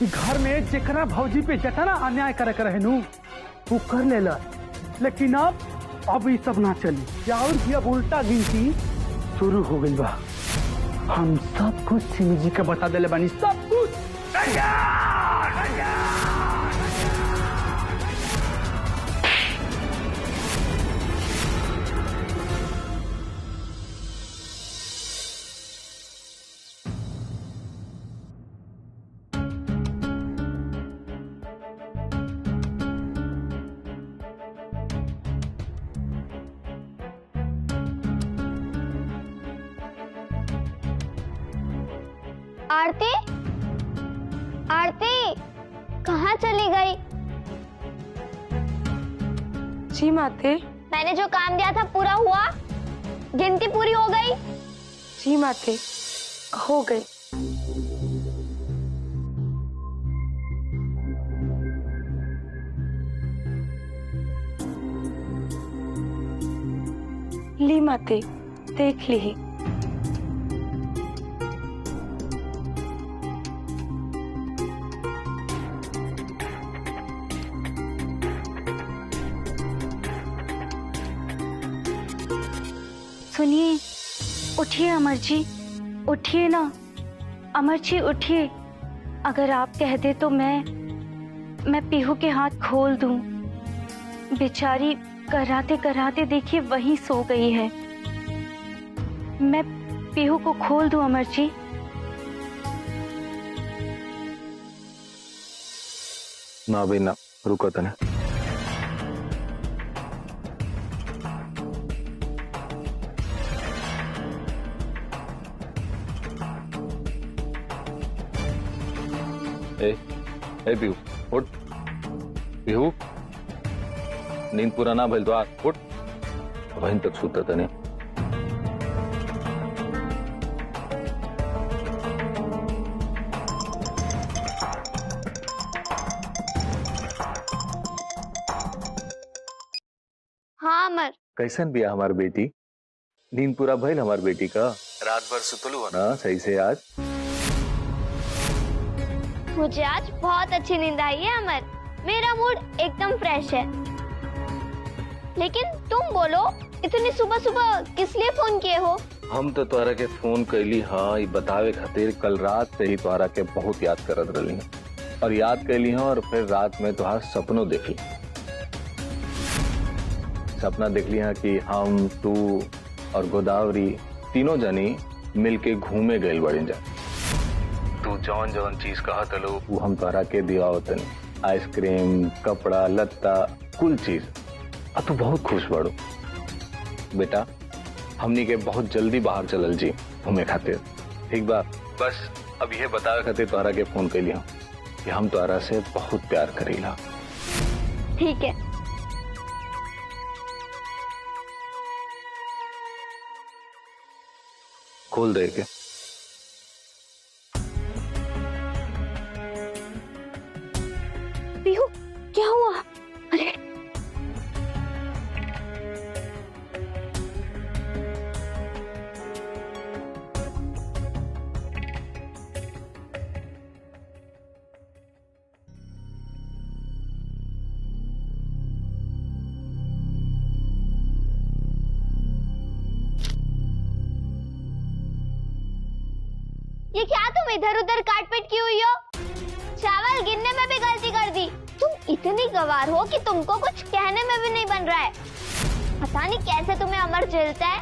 घर में जेकरा भौजी पे जतना अन्याय करे के रहे नु वो कर लेला, लेकिन अब ये सब ना चली। और भी अब उल्टा गिनती शुरू हो गई बा। हम सब कुछ सिमी जी के बता देले बानी, सब कुछ। आरती, आरती कहाँ चली गई? जी माते। मैंने जो काम दिया था पूरा हुआ? गिनती पूरी हो गई? जी माते, हो गई। ली माते, देख ली। सुनिए, उठिए अमर जी, उठिए ना। अमर जी उठिए। अगर आप कह दे तो मैं पीहू के हाथ खोल दूं। बेचारी कराते कराते देखिए वहीं सो गई है। मैं पीहू को खोल दूं अमर जी? ना भाई ना, रुको तने। ए पीहू उठ। पीहू नींद पूरा ना भइल तो आ उठ। वहीं तक सुता तने। हाँ अमर। कैसन बिया हमार बेटी? नींद पूरा भइल हमार बेटी का? रात भर सुतलू है ना सही से आज? मुझे आज बहुत अच्छी नींद आई है अमर। मेरा मूड एकदम फ्रेश है। लेकिन तुम बोलो, इतनी सुबह सुबह किस लिए फोन किए हो? हम तो तोहरा के फोन कैली हाँ ये बतावे खातिर कल रात से ही तोहरा के बहुत याद करत रही और याद कैली हाँ और फिर रात में तोहार सपनों देखली। सपना देखली हाँ कि हम तू और गोदावरी तीनों जनी मिलके घूमे गए बड़ी जा। तू जौन जौन चीज कहा तलो वो हम तोहरा के दिवावतन, आइसक्रीम, कपड़ा लत्ता, कुल चीज। अब तू बहुत खुश बड़ो बेटा। हमनी के बहुत जल्दी बाहर चलल जी घूमे खातिर, ठीक बा? बस अब ये बतावे खातिर तोहरा के फोन कैली हम कि हम तोहरा से बहुत प्यार करीला। ठीक है। खोल दे के। पीहू क्या हुआ? अरे ये क्या तुम इधर उधर काटपीट की हुई हो? चावल गिनने में भी गलती कर दी। तुम इतनी गवार हो कि तुमको कुछ कहने में भी नहीं बन रहा है। पता नहीं कैसे तुम्हें अमर झेलता है।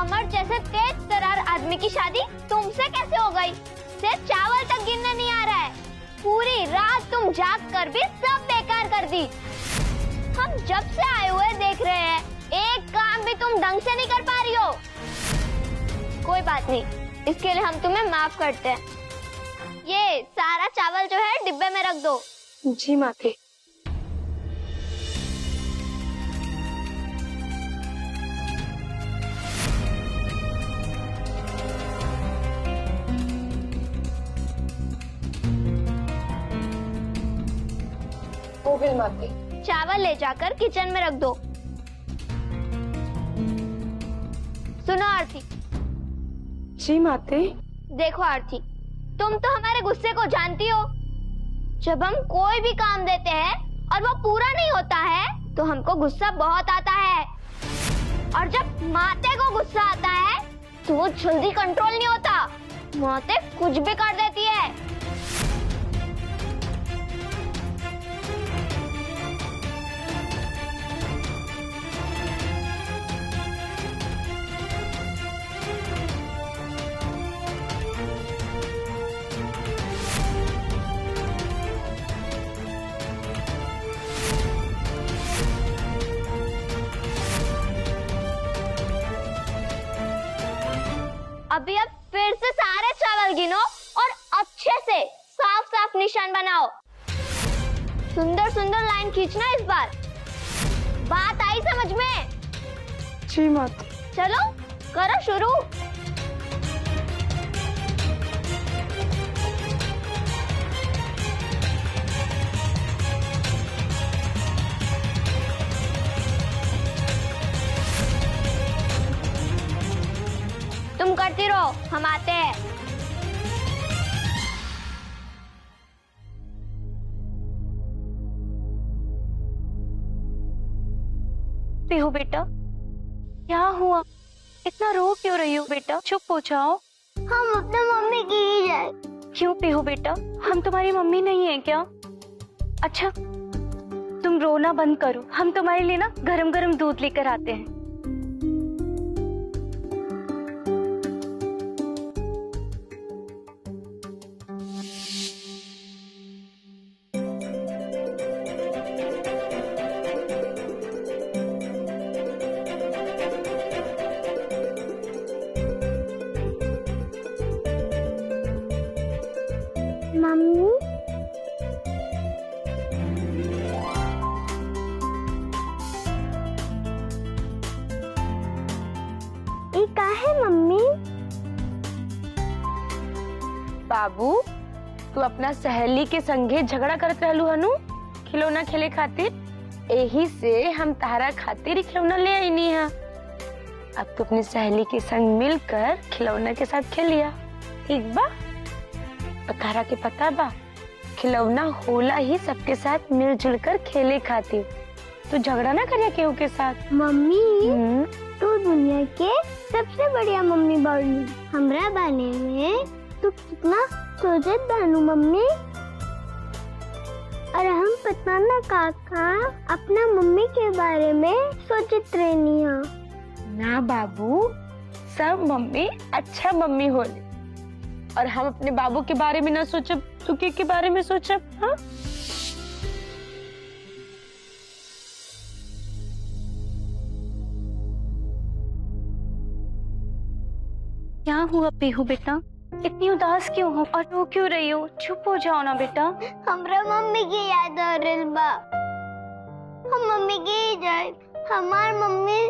अमर जैसे तेज तर्रार आदमी की शादी तुमसे कैसे हो गई? सिर्फ चावल तक गिनने नहीं आ रहा है। पूरी रात तुम जाग कर भी सब बेकार कर दी। हम जब से आए हुए देख रहे हैं, एक काम भी तुम ढंग से नहीं कर पा रही हो। कोई बात नहीं, इसके लिए हम तुम्हें माफ करते हैं। ये सारा चावल जो है डिब्बे में रख दो। जी माते। हो गई माते। चावल ले जाकर किचन में रख दो। सुनो आरती। जी माते। देखो आरती, तुम तो हमारे गुस्से को जानती हो। जब हम कोई भी काम देते हैं और वो पूरा नहीं होता है तो हमको गुस्सा बहुत आता है, और जब माते को गुस्सा आता है तो वो जल्दी कंट्रोल नहीं होता, माते कुछ भी कर देती है। अभी अब फिर से सारे चावल गिनो और अच्छे से साफ साफ निशान बनाओ। सुंदर सुंदर लाइन खींचना इस बार। बात आई समझ में? जी माता। चलो करो शुरू। तुम करती रहो, हम आते हैं। पीहू बेटा, क्या हुआ? इतना रो क्यों रही हो बेटा? चुप हो जाओ। हम अपने मम्मी की ही जाए। क्यों पीहू बेटा, हम तुम्हारी मम्मी नहीं है क्या? अच्छा तुम रोना बंद करो, हम तुम्हारे लिए ना गरम गरम दूध लेकर आते हैं। मम्मी, ये का है मम्मी? बाबू, तू अपना सहेली के संगे झगड़ा करत रहलू हनु खिलौना खेले खातिर, यही से हम तारा खातिर ही खिलौना ले आईनी है। अब तू अपनी सहेली के संग मिलकर खिलौना के साथ खेलिया, ठीक बा? और तारा के पता बा, खिलौना होला ही सबके साथ मिलजुल कर खेले खातिर। तू झगड़ा ना करिया केहू के साथ। मम्मी तू दुनिया के सबसे बढ़िया मम्मी बानी। हमरा बारे में तू कितना सोचत बानू मम्मी। और हम पता ना काका अपना मम्मी के बारे में सोचत रहनी है। ना बाबू, सब मम्मी अच्छा मम्मी होले, और हम अपने बाबू के बारे में ना सोचब तो के बारे में सोचब? हाँ, क्या हुआ पीहू बेटा? इतनी उदास क्यों हो और रो क्यों रही हो? चुप हो जाओ ना बेटा। हमरा मम्मी की याद आ रही बा। हम मम्मी की ही जाए। हमार मम्मी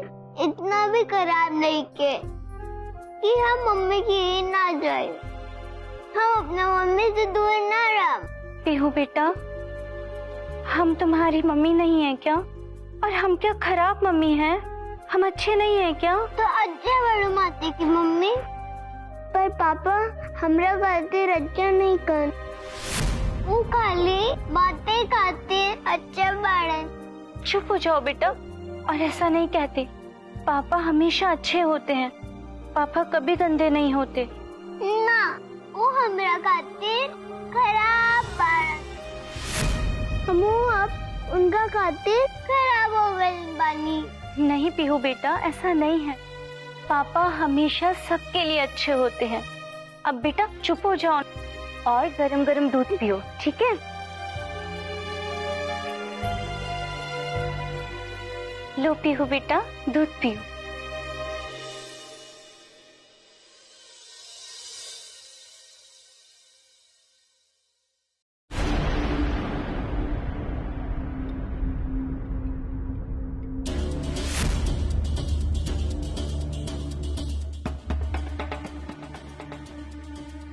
इतना भी खराब नहीं के कि हम मम्मी की ही ना जाए। हम अपना मम्मी से दूर ना रह। पीहू बेटा, हम तुम्हारी मम्मी नहीं है क्या? और हम क्या खराब मम्मी हैं? हम अच्छे नहीं है क्या? तो अच्छा बड़ू माते की मम्मी, पर पापा हमरा खातिर अच्छा नहीं कर। वो खाली बातें खाते अच्छा बाड़न। चुप हो जाओ बेटा, और ऐसा नहीं कहते। पापा हमेशा अच्छे होते हैं, पापा कभी गंदे नहीं होते। ना, वो हमरा खातिर खराब बाड़न। हम अब उनका खातिर खराब हो गए बानी। नहीं पीहू बेटा, ऐसा नहीं है। पापा हमेशा सबके लिए अच्छे होते हैं। अब बेटा चुप हो जाओ और गरम गरम दूध पियो, ठीक है? लो पीहू बेटा, दूध पियो।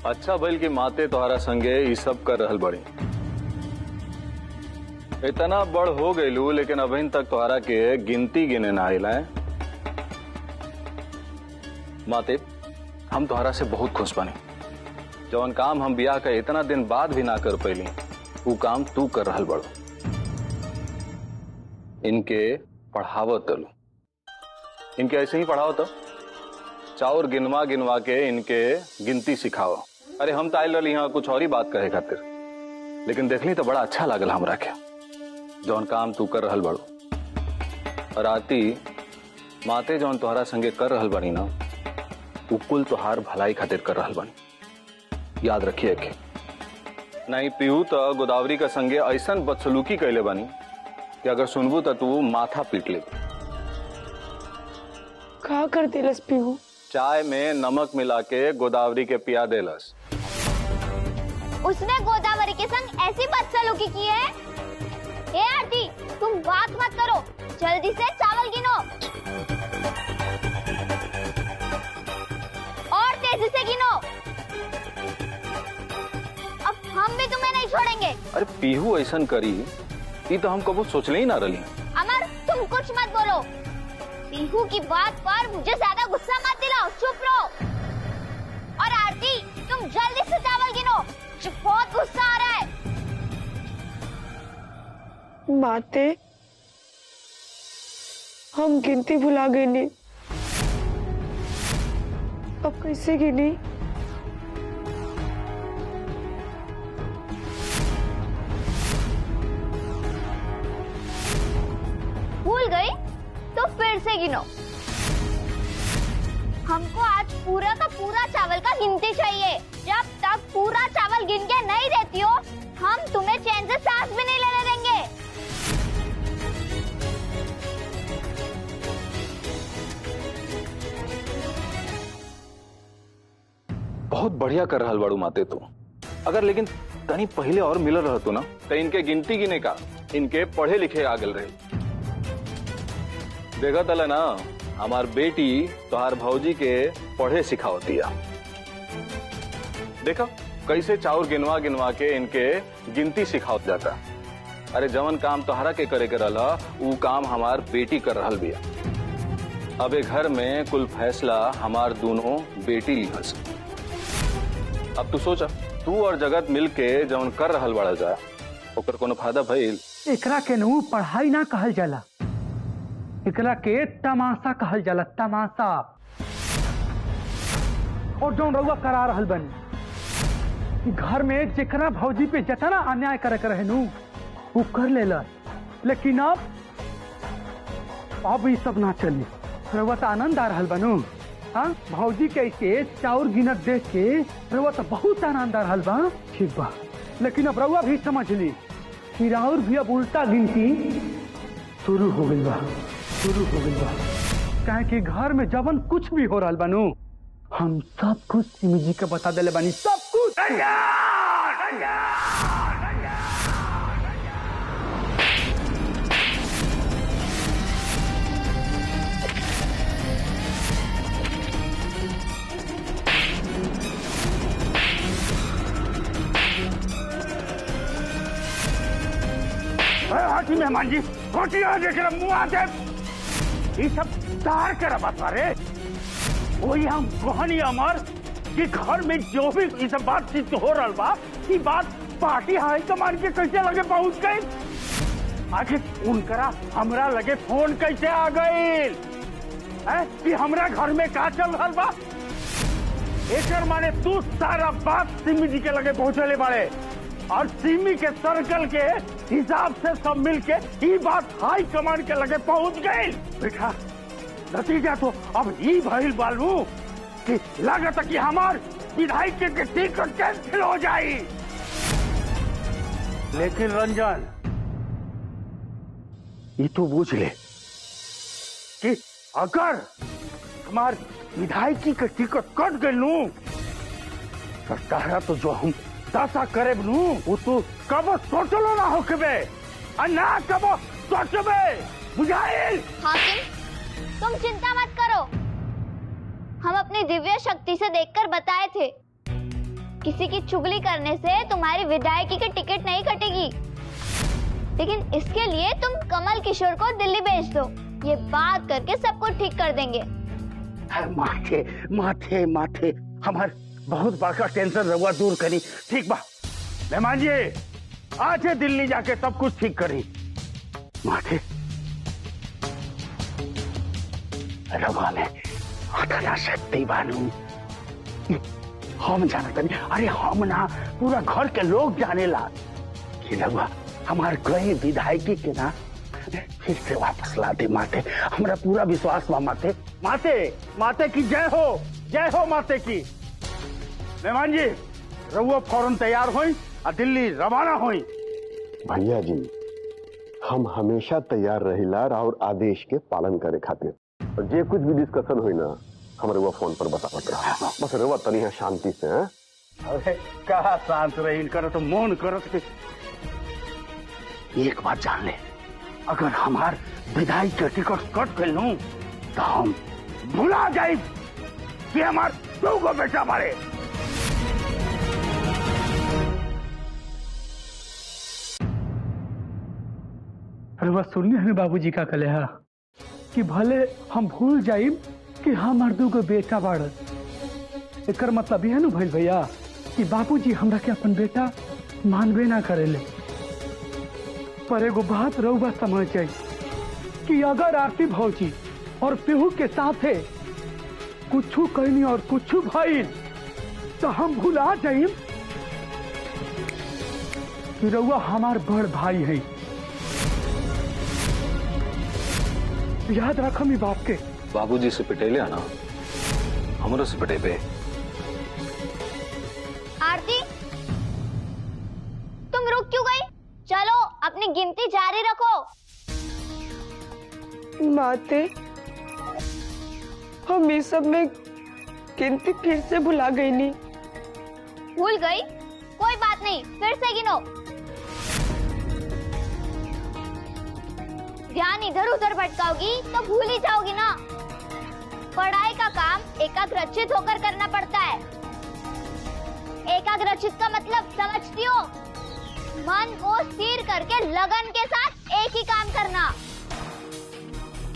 अच्छा भइल कि माते तोहरा संगे ये सब कर रहल बड़ी। इतना बड़ हो गईलू लेकिन अभी तक तोहरा के गिनती गिने ना आइला है। माते, हम तोहरा से बहुत खुश बनी। जौन काम हम बियाह का इतना दिन बाद भी ना कर पैली वो काम तू कर रहल बड़ो। इनके पढ़ावो तलू, इनके ऐसे ही पढ़ाओ तो चाउर गिनवा गिनवा के इनके गिनती सिखाओ। अरे हम तो आयल रही यहाँ कुछ और ही बात कहे खातिर, लेकिन देखली तो बड़ा अच्छा लागल हमरा के जौन काम तू कर रहल बड़ो। और आती माते जौन तोहरा संगे कर रहल बनी ना तू कुल तोहार भलाई खातिर कर रहल बनी। याद रखिए कि नहीं पीहू तो गोदावरी का संगे ऐसन बदसलूकी कैले बनी कि अगर सुनबू तो तू माथा पीट ले। का कर दिलस पीहू? चाय में नमक मिला के गोदावरी के पिया देलस। उसने गोदावरी के संग ऐसी बदसलूकी की है? ए आरती तुम बात मत करो, जल्दी से चावल गिनो और तेजी से गिनो। अब हम भी तुम्हें नहीं छोड़ेंगे। अरे पीहू ऐसन करी ये तो हम कबू सोचले ही ना रही। अमर तुम कुछ मत बोलो, पीहू की बात पर मुझे ज्यादा गुस्सा मत दिलाओ, चुप रहो। और आरती तुम जल्दी से चावल गिनो, मुझे बहुत गुस्सा आ रहा है। माते हम गिनती भुला गई नी, अब कैसे गिनी? भूल गई तो फिर से गिनो। हमको आज पूरा का पूरा चावल का गिनती चाहिए। जब तक पूरा चावल गिन के नहीं देती हो हम तुम्हें चैन से सांस भी नहीं लेने देंगे। बहुत बढ़िया कर रहल बाड़ू माते तू। अगर लेकिन तनी पहले और मिलल रहतो ना तो इनके गिनती गिने का इनके पढ़े लिखे आगल रहे। देखा तला ना हमार बेटी तोहार भौजी के पढ़े सिखावती है। देखा कैसे चाउर गिनवा गिनवा के इनके गिनती सिखावत जाता। अरे जवन काम तोहरा के करे के रहला वो काम हमार बेटी कर रहल बिया। अबे घर में कुल फैसला हमार दोनों बेटी लिहल से। अब तू सोचा तू और जगत मिल के जवन कर रहल बड़ा जा ओकर कोनो फायदा भइल? एकरा के नू पढ़ाई ना कहल जाला, एकरा के तमाशा कहल जाला, तमाशा। और जौन रउआ करा रहल बनी घर में जेकरा भौजी पे जतना अन्याय करे के रहे नू वो कर लेला, लेकिन अब ये सब ना चली। रउआ तो आनंद आ रहल बनू। हाँ भौजी कैसे चाउर गिनत देख के रउआ तो बहुत आनंद आ रहल बा। ठीक बा, लेकिन अब रउआ भी समझ ली कि राउर भी अब उल्टा गिनती शुरू हो गई बा, शुरू हो गई बा। कहे कि घर में जबन कुछ भी हो रहल बनू हम सब कुछ सिमी जी के बता देले बानी, सब कुछ। हाथी मेहमान जी खोटी मुँह आते ये सब तार कर बता रे। वही हम कहानी अमर कि घर में जो भी ये सब बातचीत हो रहा बा ये बात पार्टी हाई कमान के कैसे लगे पहुंच गई? आखिर उनकरा हमरा लगे फोन कैसे आ गई कि हमरा घर में का चल रहा बा? एकर माने तू सारा बात सिमी जी के लगे पहुंचले बाड़े और सिमी के सर्कल के हिसाब से सब मिलके ये बात हाई कमान के लगे पहुंच गई। बेटा नतीजा तो अब ही भइल बालू कि लागत कि हमार विधायक के टिकट कैंसिल हो जाई। लेकिन रंजन ये तो बूझ ले कि अगर हमार विधायकी के टिकट कट गई नू तो तारा तो जो हम दशा करे नू वो तो कब सोचलो ना होकबे और ना कब सोचबे, बुझाइल? हाकिम तुम चिंता मत करो, हम अपनी दिव्य शक्ति से देखकर बताए थे किसी की चुगली करने से तुम्हारी विधायकी की टिकट नहीं कटेगी। लेकिन इसके लिए तुम कमल किशोर को दिल्ली भेज दो, ये बात करके सबको ठीक कर देंगे। माथे माथे माथे हमार बहुत बड़का टेंशन रहुआ दूर करी। ठीक बा मेहमान जी, आज है दिल्ली जाके सब कुछ ठीक करी। माथे रहुआ में अतना शक्ति बानू हम जानते नहीं। अरे हम ना पूरा घर के लोग जानेला कि रहुआ हमार गए विधायकी के ना फिर से वापस ला दे। माते हमरा पूरा विश्वास बा। माते माते माते की जय हो माते की। मेहमान जी रहुआ फौरन तैयार होई और दिल्ली रवाना होई। भैया जी हम हमेशा तैयार रहिला और आदेश के पालन करे खातिर। और जे कुछ भी डिस्कशन हुई ना हमारे वो फोन पर बतावत रहा। बस रहुआ तनी है शांति से। हैं अरे कहा शांत रही करो तो मौन करो। एक बात जान ले, अगर हमार विधायक के टिकट कट कर लूं तो हम भुला जाए कि हमार दो को बेटा मारे। अरे बस सुनिए हमें बाबूजी का कलेहा कि भले हम भूल जाइम कि हमार दो को बेटा बाड़। एकर मतलब यह न भइल भैया कि बाबूजी हमरा के अपन बेटा मानबे ना करेले। पर एगो बात रहुआ समझ जाए कि अगर आरती भौजी और पीहू के साथ है कुछ कहनी और कुछ भाई तो हम भुला जाइम कि रहुआ हमार बड़ भाई है। याद रखम ही बाप के। बाबूजी से पिटेले आना, हमरो से पिटेबे। आरती तुम रुक क्यों गई? चलो अपनी गिनती जारी रखो। माते हम इस सब में गिनती फिर से भुला गई नी। भूल गई? कोई बात नहीं, फिर से गिनो। ध्यान इधर उधर भटकाओगी तो भूल ही जाओगी ना। पढ़ाई का काम एकाग्रचित होकर करना पड़ता है। एकाग्रचित का मतलब समझती हो? मन को स्थिर करके लगन के साथ एक ही काम करना।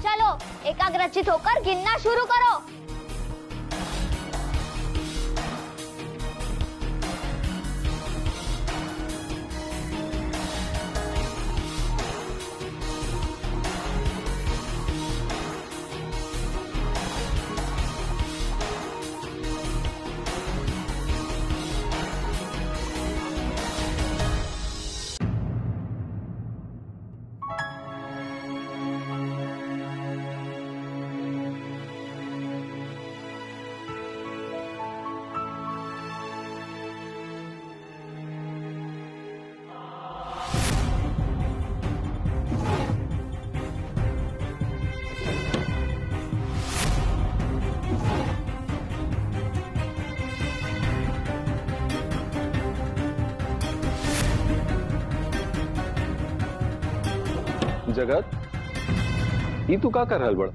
चलो एकाग्रचित होकर गिनना शुरू करो। जगत ये तू का कर रहल बड़ा?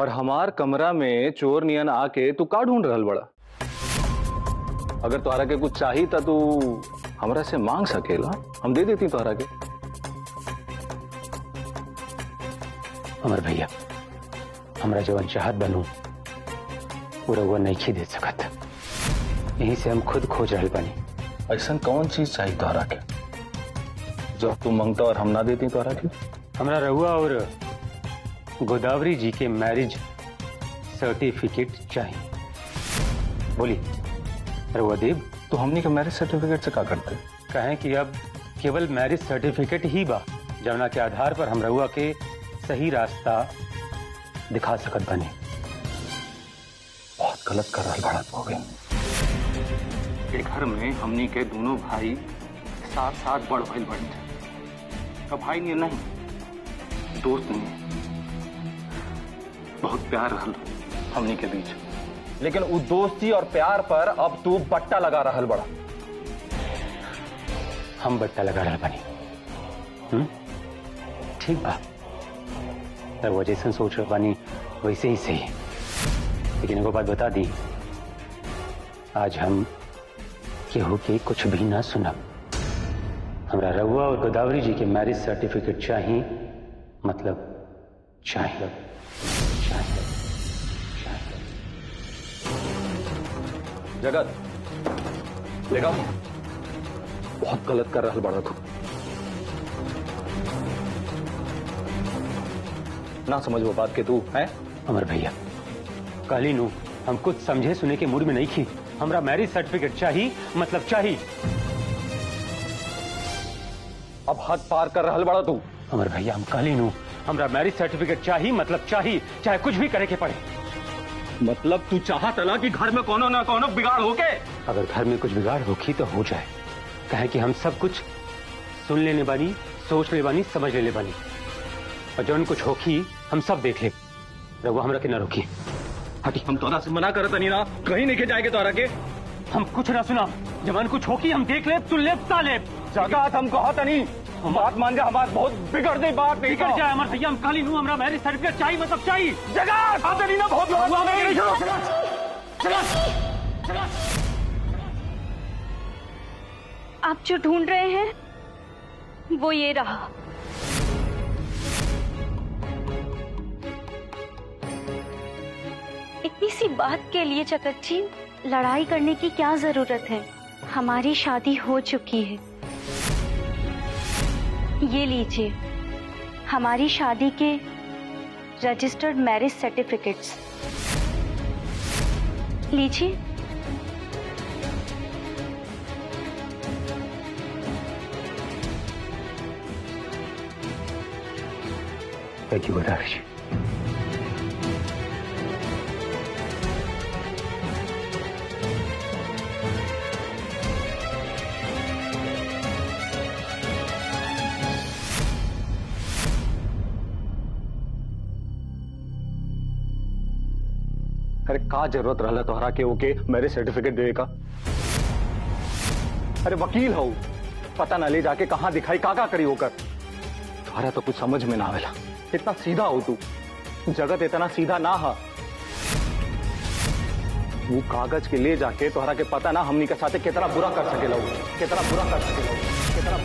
और हमार कमरा में चोर नियन आके तू का ढूंढ रहल बड़ा? अगर तोहरा के कुछ चाहिए था तू हमरा से मांग सकेला, हम दे देती तोहरा के। अमर भैया हमरा जवन चाहत बनू पूरा वो नहीं दे सकत। यहीं से हम खुद खोज रहे बनी। ऐसा कौन चीज चाहिए तोहरा के जो तू मांगता और हम ना देती तोहरा के? हमरा रहुआ और गोदावरी जी के मैरिज सर्टिफिकेट चाहिए। बोली रहुआ देव। तो हमने के मैरिज सर्टिफिकेट से क्या करते? कहें कि अब केवल मैरिज सर्टिफिकेट ही बा जवना के आधार पर हम रहुआ के सही रास्ता दिखा सकत बने। बहुत गलत कर रहा बड़ा हो गए। घर में हमनी के दोनों भाई साथ साथ बड़ भइल बन जाए। अब भाई नहीं, दोस्त नहीं, बहुत प्यार रहल हमनी के बीच। लेकिन वो दोस्ती और प्यार पर अब तू बट्टा लगा रहल बड़ा। हम बट्टा लगा रहा बनी। ठीक बा, वो जैसे सोच रहा बानी वैसे ही सही। लेकिन एगो बात बता दी, आज हम केहू के कुछ भी ना सुनब। हमरा रहुआ और गोदावरी जी के मैरिज सर्टिफिकेट चाहिए, मतलब चाहिए। जगत लेगा बहुत गलत कर रहा बड़ा तू ना समझ वो बात के तू है। अमर भैया काली नू हम कुछ समझे सुने के मूड में नहीं थी। हमरा मैरिज सर्टिफिकेट चाहिए मतलब चाहिए। अब हद पार कर रहा बड़ा तू। अमर भैया हम काली नू हमरा मैरिज सर्टिफिकेट चाहिए मतलब चाहिए, चाहे कुछ भी करे के पड़े। मतलब तू चाहत अला कि घर में कोनो ना कोनो बिगाड़ होके। अगर घर में कुछ बिगाड़ होगी तो हो जाए, कहे कि हम सब कुछ सुन लेने बानी, सोच ले बानी, समझ लेने बानी, और जो कुछ होगी हम सब देख ले। रघु हमरा के ना रोकी। हटी हम तोरा से मना करत नहीं ना, कहीं नहीं के जाएगे तोरा के। हम कुछ ना सुना, जवान कुछ होगी हम देख ले, सुन ले, ता ले। जगत हम कहत नहीं, बात मान जा, हमार बहुत बिगड़ गई बात। बिगड़ जाए अमर भैया हम काली नू हमरा मैरिज सर्टिफिकेट चाहिए मतलब चाहिए। जगत आते नहीं ना बहुत आप जो ढूंढ रहे हैं वो ये रहा। इतनी सी बात के लिए चकत जी लड़ाई करने की क्या जरूरत है? हमारी शादी हो चुकी है। ये लीजिए हमारी शादी के रजिस्टर्ड मैरिज सर्टिफिकेट्स लीजिए। थैंक यू गोदावरी जी। अरे का जरूरत रहला तोहरा के ओके मेरे सर्टिफिकेट देवे का? अरे वकील हो, पता ना ले जाके कहां दिखाई का करी होकर। तोहरा तो कुछ समझ में ना आवेला। इतना सीधा हो तू, जगत इतना सीधा ना हा। वो कागज के ले जाके तोहरा के पता ना हमनी के साथे कितना बुरा कर सकेला, कितना बुरा कर सकेला, कितना